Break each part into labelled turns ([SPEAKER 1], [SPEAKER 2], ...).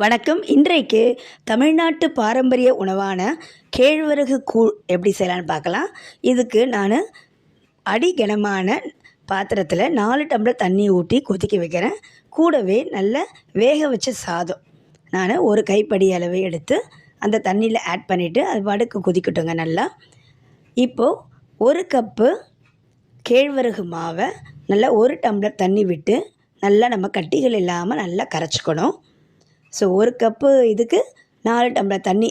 [SPEAKER 1] வணக்கம். இன்றைக்கு தமிழ்நாட்டு பாரம்பரிய உணவான கேழ்வரகு கூழ் எப்படி செய்யலான்னு பார்க்கலாம். இதுக்கு நான் அடிகனமான பாத்திரத்தில் 4 டம்ளர் தண்ணி ஊற்றி கொதிக்க வைக்கிறேன். கூடவே நல்ல வேக வச்ச சாதம் நான் ஒரு கைப்படி அளவு எடுத்து அந்த தண்ணியில் ஆட் பண்ணிவிட்டு அது பாட்டுக்கு கொதிக்கட்டுங்க நல்லா. இப்போது 1 கப்பு கேழ்வரகு மாவை நல்லா 1 டம்ளர் தண்ணி விட்டு நல்லா நம்ம கட்டிகள் இல்லாமல் நல்லா கரைச்சிக்கணும். ஸோ 1 கப்பு இதுக்கு 4 டம்ளர் தண்ணி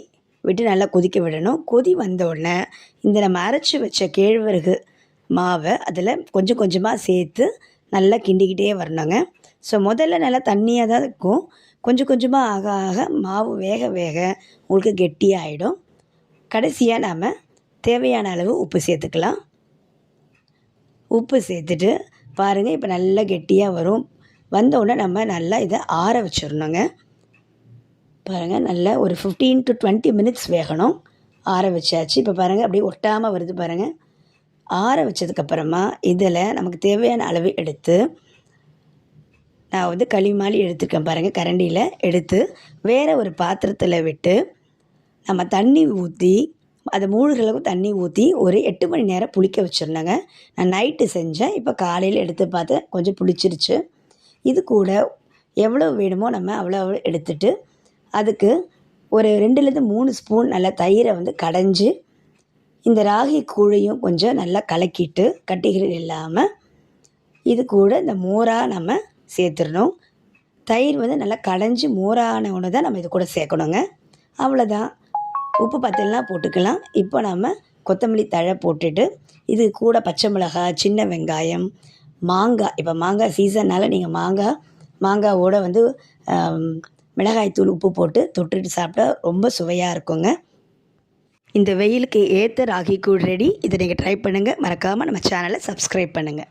[SPEAKER 1] விட்டு நல்லா கொதிக்க விடணும். கொதி வந்தோடனே இந்த நம்ம அரைச்சி வச்ச கேழ்வரகு மாவை அதில் கொஞ்சம் கொஞ்சமாக சேர்த்து நல்லா கிண்டிக்கிட்டே வரணுங்க. ஸோ முதல்ல நல்லா தண்ணியாக தான் இருக்கும். கொஞ்சம் கொஞ்சமாக ஆக ஆக மாவு வேக வேக உங்களுக்கு கெட்டியாகிடும். கடைசியாக நாம் தேவையான அளவு உப்பு சேர்த்துக்கலாம். உப்பு சேர்த்துட்டு பாருங்கள், இப்போ நல்லா கெட்டியாக வரும். வந்தோடனே நம்ம நல்லா இதை ஆற வச்சிடணுங்க. பாருங்கள், நல்லா ஒரு 15 to 20 மினிட்ஸ் வேகணும். ஆற வச்சாச்சு. இப்போ பாருங்கள் அப்படியே ஒட்டாமல் வருது பாருங்கள். ஆற வச்சதுக்கப்புறமா இதில் நமக்கு தேவையான அளவு எடுத்து நான் களிமாலி எடுத்துருக்கேன் பாருங்கள். கரண்டியில் எடுத்து வேறு ஒரு பாத்திரத்தில் விட்டு நம்ம தண்ணி ஊற்றி அதை மூழ்கிற அளவுக்கு தண்ணி ஊற்றி ஒரு 8 மணி நேரம் புளிக்க வச்சிருந்தேங்க. நான் நைட்டு செஞ்சேன். இப்போ காலையில் எடுத்து பார்த்தேன், கொஞ்சம் புளிச்சிருச்சு. இது கூட எவ்வளோ வேணுமோ நம்ம அவ்வளோ எடுத்துட்டு அதுக்கு ஒரு 2லேருந்து 3 ஸ்பூன் நல்லா தயிரை கடைஞ்சி இந்த ராகி கூழையும் கொஞ்சம் நல்லா கலக்கிட்டு கட்டிகள் இல்லாமல் இது கூட இந்த மோராக நம்ம சேர்த்துடணும். தயிர் நல்லா கடைஞ்சி மோரான ஒன்று தான் நம்ம இது கூட சேர்க்கணுங்க. அவ்வளோதான். உப்பு பத்தலாம் போட்டுக்கலாம். இப்போ நம்ம கொத்தமல்லி தழை போட்டுட்டு இது கூட பச்சை மிளகாய், சின்ன வெங்காயம், மாங்காய். இப்போ மாங்காய் சீசன்னால் நீங்கள் மாங்காவோட மிளகாய்த்தூள் உப்பு போட்டு தொட்டுட்டு சாப்பிட்டா ரொம்ப சுவையாக இருக்குங்க. இந்த வெயிலுக்கு ஏற்ற ராகி கூழ் ரெடி. இதை நீங்கள் ட்ரை பண்ணுங்கள். மறக்காமல் நம்ம சேனலை சப்ஸ்கிரைப் பண்ணுங்கள்.